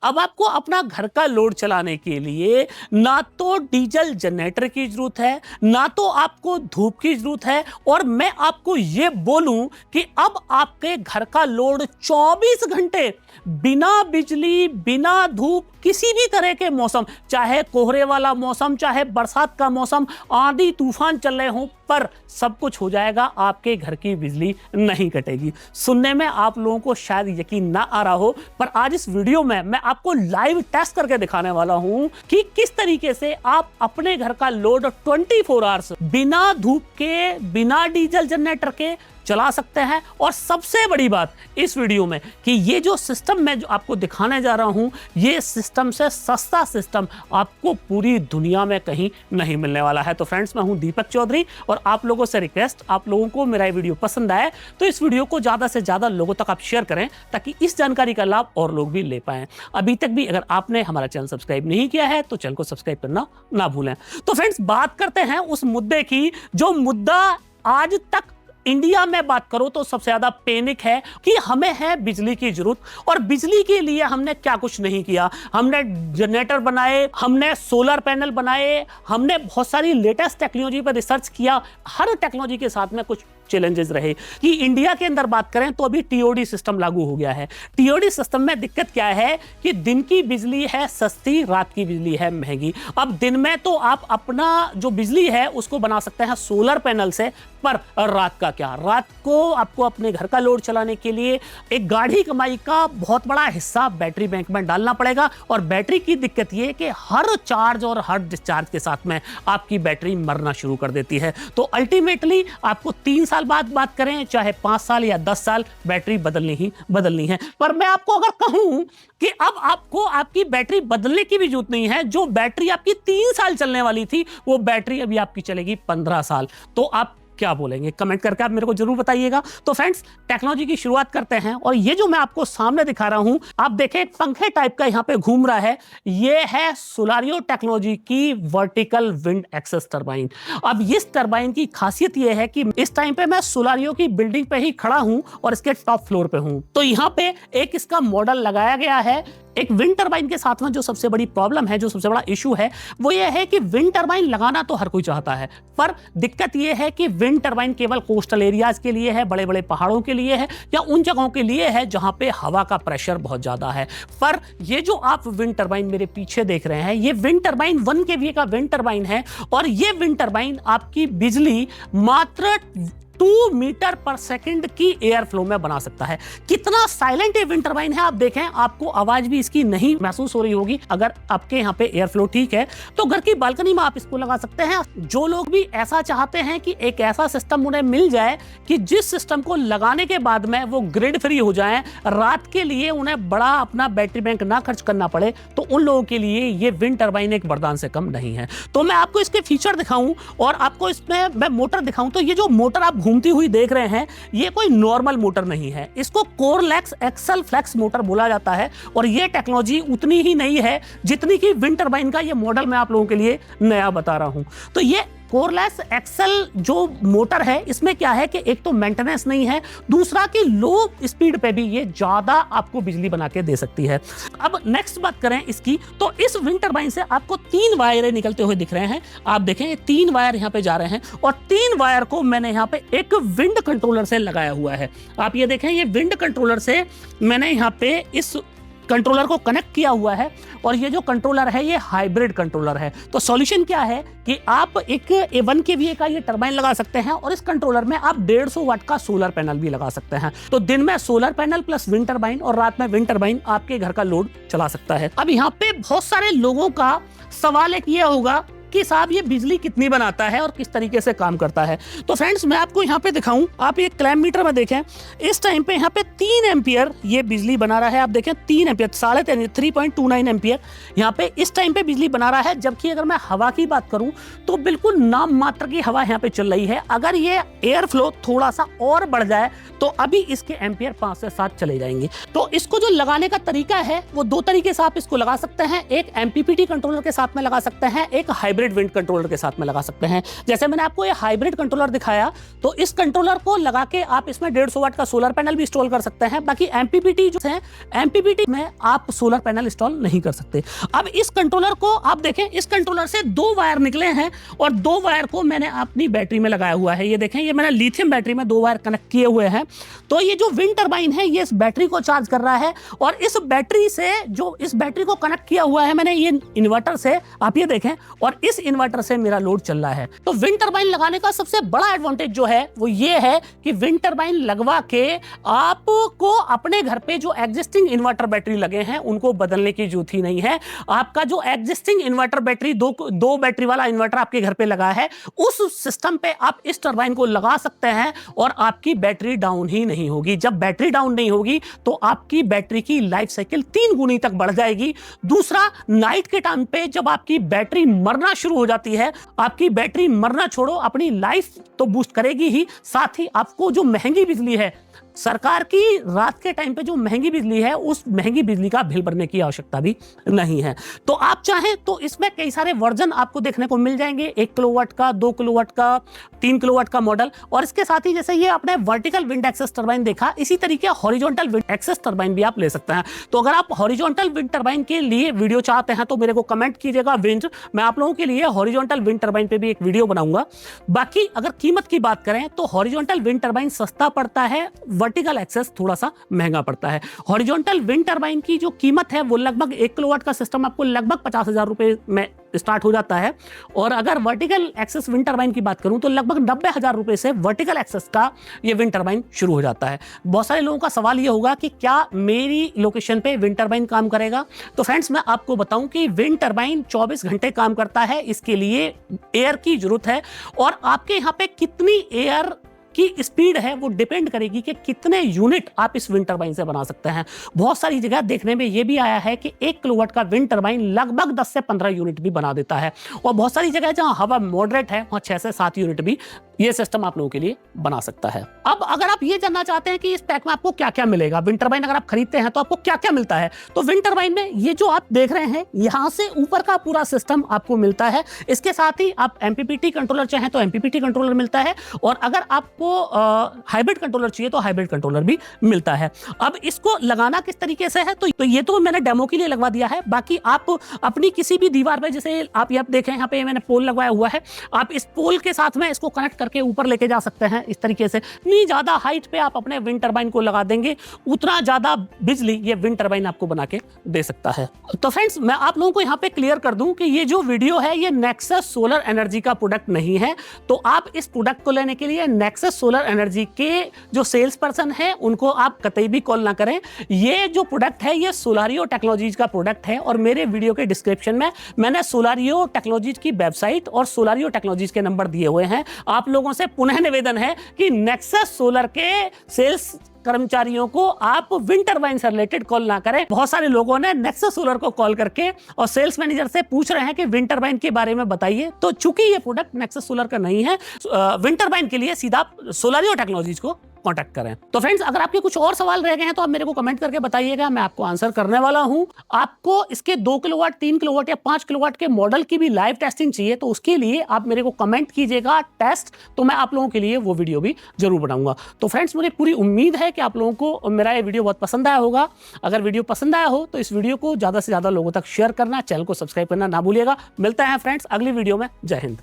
अब आपको अपना घर का लोड चलाने के लिए ना तो डीजल जनरेटर की जरूरत है, ना तो आपको धूप की जरूरत है, और मैं आपको यह बोलूं कि अब आपके घर का लोड 24 घंटे बिना बिजली, बिना धूप, किसी भी तरह के मौसम, चाहे कोहरे वाला मौसम, चाहे बरसात का मौसम, आंधी तूफान चल रहे हों, पर सब कुछ हो जाएगा, आपके घर की बिजली नहीं कटेगी। सुनने में आप लोगों को शायद यकीन ना आ रहा हो, पर आज इस वीडियो में मैं आपको लाइव टेस्ट करके दिखाने वाला हूं कि किस तरीके से आप अपने घर का लोड 24 आवर्स बिना धूप के, बिना डीजल जनरेटर के चला सकते हैं। और सबसे बड़ी बात इस वीडियो में कि ये जो सिस्टम मैं जो आपको दिखाने जा रहा हूं, ये सिस्टम से सस्ता सिस्टम आपको पूरी दुनिया में कहीं नहीं मिलने वाला है। तो फ्रेंड्स, मैं हूं दीपक चौधरी और आप लोगों से रिक्वेस्ट, आप लोगों को मेरा ये वीडियो पसंद आए तो इस वीडियो को ज्यादा से ज्यादा लोगों तक आप शेयर करें, ताकि इस जानकारी का लाभ और लोग भी ले पाएं। अभी तक भी अगर आपने हमारा चैनल सब्सक्राइब नहीं किया है तो चैनल को सब्सक्राइब करना ना भूलें। तो फ्रेंड्स, बात करते हैं उस मुद्दे की जो मुद्दा आज तक इंडिया में बात करो तो सबसे ज्यादा पैनिक है कि हमें है बिजली की जरूरत, और बिजली के लिए हमने क्या कुछ नहीं किया। हमने जनरेटर बनाए, हमने सोलर पैनल बनाए, हमने बहुत सारी लेटेस्ट टेक्नोलॉजी पर रिसर्च किया। हर टेक्नोलॉजी के साथ में कुछ चैलेंजेस रहे कि इंडिया के अंदर बात करें तो अभी टीओडी सिस्टम लागू हो गया है। टीओडी सिस्टम में दिक्कत क्या है कि दिन की बिजली है सस्ती, रात की बिजली है महंगी। अब दिन में तो आप अपना जो बिजली है उसको बना सकते हैं सोलर पैनल से, पर रात का क्या? रात को आपको अपने घर का लोड चलाने के लिए एक गाढ़ी कमाई का बहुत बड़ा हिस्सा बैटरी बैंक में डालना पड़ेगा। और बैटरी की दिक्कत यह है कि हर चार्ज और हर डिस्चार्ज के साथ में आपकी बैटरी मरना शुरू कर देती है। तो अल्टीमेटली आपको 3 साल बाद बात करें, चाहे 5 साल या 10 साल, बैटरी बदलनी है। पर मैं आपको अगर कहूं कि अब आपको आपकी बैटरी बदलने की भी जरूरत नहीं है, जो बैटरी आपकी 3 साल चलने वाली थी वो बैटरी अभी आपकी चलेगी 15 साल, तो आप क्या बोलेंगे? कमेंट करके आप मेरे को जरूर बताइएगा। तो फ्रेंड्स, टेक्नोलॉजी की शुरुआत करते हैं। और ये जो मैं आपको सामने दिखा रहा हूं, आप देखें पंखे टाइप का यहां पे घूम रहा है, ये है सोलारियो टेक्नोलॉजी की वर्टिकल विंड एक्सेस टरबाइन। अब इस टरबाइन की खासियत ये है कि इस टाइम पे मैं सोलारियो की बिल्डिंग पे ही खड़ा हूं और इसके टॉप फ्लोर पे हूं। तो यहां पे एक इसका मॉडल लगाया गया है। एक विंड टरबाइन के साथ में जो सबसे बड़ी प्रॉब्लम है, जो सबसे बड़ा इशू है, वो ये है कि विंड टरबाइन लगाना तो हर कोई चाहता है, पर दिक्कत ये है कि विंड टरबाइन केवल कोस्टल एरियाज के लिए है, बड़े बड़े पहाड़ों के लिए है, या उन जगहों के लिए है जहां पे हवा का प्रेशर बहुत ज्यादा है। पर ये जो आप विंड टरबाइन मेरे पीछे देख रहे हैं, ये विंड टरबाइन 1 kVA का विंड टरबाइन है, और ये विंड टरबाइन आपकी बिजली मात्र 2 मीटर पर सेकंड की एयर फ्लो में बना सकता है। कितना साइलेंट ये विंड टरबाइन है, आप देखें, आपको आवाज भी इसकी नहीं महसूस हो रही होगी। अगर आपके यहाँ पे एयर फ्लो ठीक है तो घर की बालकनी में आप इसको लगा सकते हैं। जो लोग भी ऐसा चाहते हैं कि एक ऐसा सिस्टम उन्हें मिल जाए कि जिस सिस्टम को लगाने के बाद में वो ग्रिड फ्री हो जाए, रात के लिए उन्हें बड़ा अपना बैटरी बैंक ना खर्च करना पड़े, तो उन लोगों के लिए ये विंड टरबाइन एक वरदान से कम नहीं है। तो मैं आपको इसके फीचर दिखाऊं और आपको इसमें मैं मोटर दिखाऊं, तो ये जो मोटर आप घूमती हुई देख रहे हैं, ये कोई नॉर्मल मोटर नहीं है, इसको कोरलेक्स एक्सल फ्लेक्स मोटर बोला जाता है। और ये टेक्नोलॉजी उतनी ही नई है जितनी कि विंड टरबाइन का ये मॉडल मैं आप लोगों के लिए नया बता रहा हूं। तो ये कोरलेक्स एक्सल जो मोटर है, इसमें क्या है कि एक तो मेंटेनेंस नहीं है, दूसरा कि लो स्पीड पे भी ये ज्यादा आपको बिजली बना के दे सकती है। अब नेक्स्ट बात करें इसकी, तो इस विंड टरबाइन से आपको 3 वायर निकलते हुए दिख रहे हैं। आप देखें, ये 3 वायर यहाँ पे जा रहे हैं, और 3 वायर को मैंने यहाँ पे एक विंड कंट्रोलर से लगाया हुआ है। आप ये देखें, ये विंड कंट्रोलर से मैंने यहाँ पे इस कंट्रोलर को कनेक्ट किया हुआ है, और ये जो कंट्रोलर है ये हाइब्रिड कंट्रोलर है। तो सॉल्यूशन क्या है कि आप एक 1 kVA का ये टरबाइन लगा सकते हैं, और इस कंट्रोलर में आप 150 वाट का सोलर पैनल भी लगा सकते हैं। तो दिन में solar panel plus wind turbine, और रात में विंड टरबाइन आपके घर का लोड चला सकता है। अब यहाँ पे बहुत सारे लोगों का सवाल एक ये होगा कि साहब ये बिजली कितनी बनाता है और किस तरीके से काम करता है। तो फ्रेंड्स, मैं आपको यहाँ पे दिखाऊं, आप ये क्लैम्प मीटर में देखें, इस टाइम पे यहाँ पे 3 एम्पियर ये बिजली बना रहा है। आप देखें 3 एम्पियर, 3.29 एम्पियर यहाँ पे इस टाइम पे बिजली बना रहा है। जबकि अगर मैं हवा की बात करूं तो बिल्कुल नाम मात्र की हवा यहाँ पे चल रही है। अगर ये एयर फ्लो थोड़ा सा और बढ़ जाए तो अभी इसके एम्पियर 5 से 7 चले जाएंगे। तो इसको जो लगाने का तरीका है वो 2 तरीके से आप इसको लगा सकते हैं। एक MPPT कंट्रोलर के साथ में लगा सकते हैं, एक हाइब्रिड हाइब्रिड विंड कंट्रोलर के साथ में लगा सकते हैं। जैसे मैंने आपको ये हाइब्रिड कंट्रोलर दिखाया, तो इस कंट्रोलर को लगा के आप इसमें 150 वाट का सोलर पैनल भी इंस्टॉल कर सकते हैं। बाकी एमपीपीटी जो है, एमपीपीटी में आप सोलर पैनल इंस्टॉल नहीं कर सकते। अब इस कंट्रोलर को आप देखें, इस कंट्रोलर से 2 वायर निकले हैं और 2 वायर को मैंने अपनी बैटरी में लगाया हुआ है। ये देखें, ये मैंने लिथियम बैटरी में 2 वायर कनेक्ट किए हुए हैं। तो ये जो विंड टरबाइन है ये इस बैटरी को चार्ज कर रहा है और इस बैटरी से, जो इस बैटरी को कनेक्ट किया हुआ है मैंने ये इन्वर्टर से, आप ये देखें, और इस इन्वर्टर से मेरा लोड चल रहा है। तो विंड टरबाइन लगाने का सबसे बड़ा एडवांटेज जो है वो ये है कि विंड टरबाइन लगवा के आपको अपने घर पे जो एग्जिस्टिंग इन्वर्टर बैटरी लगे हैं उनको बदलने की जरूरत ही नहीं है। आपका जो एग्जिस्टिंग इन्वर्टर बैटरी, दो बैटरी वाला इन्वर्टर आपके घर पे लगा है, उस सिस्टम पे आप इस टरबाइन को लगा सकते हैं और आपकी बैटरी डाउन ही नहीं होगी। जब बैटरी डाउन नहीं होगी तो आपकी बैटरी की लाइफ साइकिल 3 गुनी तक बढ़ जाएगी। दूसरा, नाइट के टाइम पे जब आपकी बैटरी मरना शुरू हो जाती है, आपकी बैटरी मरना छोड़ो, अपनी लाइफ तो बूस्ट करेगी ही, साथ ही आपको जो महंगी बिजली है, सरकार की रात के टाइम पे जो महंगी बिजली है, उस महंगी बिजली का बिल भरने की आवश्यकता भी नहीं है। तो आप चाहें तो इसमें कई सारे वर्जन आपको देखने को मिल जाएंगे, 1 किलोवाट का, 2 किलोवाट का, 3 किलोवाट का मॉडल। और इसके साथ ही जैसे ये आपने वर्टिकल विंड एक्सेस टरबाइन देखा, इसी तरीके हॉरिजॉन्टल विंड एक्सेस टरबाइन भी आप ले सकते हैं। तो अगर आप हॉरिजॉन्टल विंड टरबाइन के लिए वीडियो चाहते हैं तो मेरे को कमेंट कीजिएगा विंड, मैं आप लोगों के लिए हॉरिजॉन्टल विंड टरबाइन पे भी एक वीडियो बनाऊंगा। बाकी अगर कीमत की बात करें तो हॉरिजॉन्टल विंड टरबाइन सस्ता पड़ता है, वर्टिकल एक्सेस थोड़ा सा महंगा पड़ता है। हॉरिजॉन्टल विंड टरबाइन की जो कीमत है वो लगभग 1 किलोवाट का सिस्टम आपको लगभग 50,000 रुपए में स्टार्ट हो जाता है। और अगर वर्टिकल एक्सेस विंड टरबाइन की बात करूं तो लगभग 90,000 रुपए से वर्टिकल एक्सेस का ये विंड टरबाइन शुरू हो जाता है। बहुत सारे लोगों का सवाल ये होगा कि क्या मेरी लोकेशन पे विंड टरबाइन काम करेगा? तो फ्रेंड्स, मैं आपको बताऊं कि विंड टरबाइन 24 घंटे काम करता है। इसके लिए एयर की जरूरत है और आपके यहाँ पे कितनी एयर की स्पीड है वो डिपेंड करेगी कि कितने यूनिट आप इस विंड टरबाइन से बना सकते हैं। बहुत सारी जगह देखने में ये भी आया है कि 1 किलोवाट का विंड टरबाइन लगभग 10 से 15 यूनिट भी बना देता है और बहुत सारी जगह जहां हवा मॉडरेट है वहां 6 से 7 यूनिट भी ये सिस्टम आप लोगों के लिए बना सकता है। अब अगर आप ये जानना चाहते हैं कि इस पैक में आपको क्या क्या मिलेगा, विंड टरबाइन अगर आप खरीदते हैं तो आपको क्या क्या मिलता है, तो विंड टरबाइन में ये जो आप देख रहे हैं यहां से ऊपर का पूरा सिस्टम आपको मिलता है। इसके साथ ही आप एमपीपीटी कंट्रोलर चाहें तो एमपीपीटी कंट्रोलर मिलता है और अगर आपको हाइब्रिड कंट्रोलर चाहिए तो हाइब्रिड कंट्रोलर भी मिलता है। अब इसको लगाना किस तरीके से है, तो ये तो मैंने डेमो के लिए लगवा दिया है। बाकी आप अपनी किसी भी दीवार पे, जैसे आप ये देखें यहाँ पे मैंने पोल लगवाया हुआ है, आप इस पोल के साथ में इसको कनेक्ट करके ऊपर लेके जा सकते हैं। इस तरीके से नहीं ज्यादा हाइट पे आप अपने विंड टरबाइन को लगा देंगे, उतना ज्यादा बिजली ये विंड टरबाइन आपको बना के दे सकता है। तो फ्रेंड्स, मैं आप लोगों को यहाँ पे क्लियर कर दूं कि ये जो वीडियो है ये नेक्सस सोलर एनर्जी का प्रोडक्ट नहीं है। तो आप इस प्रोडक्ट को लेने के लिए नेक्सस सोलर एनर्जी के जो सेल्स पर्सन है उनको आप कतई भी कॉल ना करें। ये जो प्रोडक्ट है ये सोलारियो टेक्नोलॉजीज का प्रोडक्ट है और मेरे वीडियो के डिस्क्रिप्शन में मैंने सोलारियो टेक्नोलॉजीज की वेबसाइट और सोलारियो टेक्नोलॉजीज के नंबर दिए हुए हैं। आप लोगों से पुनः निवेदन है कि नेक्सस सोलर के सेल्स कर्मचारियों को आप विंड टरबाइन से रिलेटेड कॉल ना करें। बहुत सारे लोगों ने नेक्सस सोलर को कॉल करके और सेल्स मैनेजर से पूछ रहे हैं कि विंड टरबाइन के बारे में बताइए। तो चूंकि ये प्रोडक्ट नेक्सस सोलर का नहीं है, विंड टरबाइन के लिए सीधा सोलारियो टेक्नोलॉजीज को कांटेक्ट करें। तो फ्रेंड्स, अगर आपके कुछ और सवाल रह गए हैं तो आप मेरे को कमेंट करके बताइएगा, मैं आपको आंसर करने वाला हूं। आपको इसके 2 किलोवाट, 3 किलोवाट या 5 किलोवाट के मॉडल की भी लाइव टेस्टिंग चाहिए तो उसके लिए आप मेरे को कमेंट कीजिएगा टेस्ट, तो मैं आप लोगों के लिए वो वीडियो भी जरूर बनाऊंगा। तो फ्रेंड्स, मुझे पूरी उम्मीद है कि आप लोगों को मेरा ये वीडियो बहुत पसंद आया होगा। अगर वीडियो पसंद आया हो तो इस वीडियो को ज्यादा से ज्यादा लोगों तक शेयर करना, चैनल को सब्सक्राइब करना ना भूलिएगा। मिलते हैं फ्रेंड्स अगली वीडियो में। जय हिंद।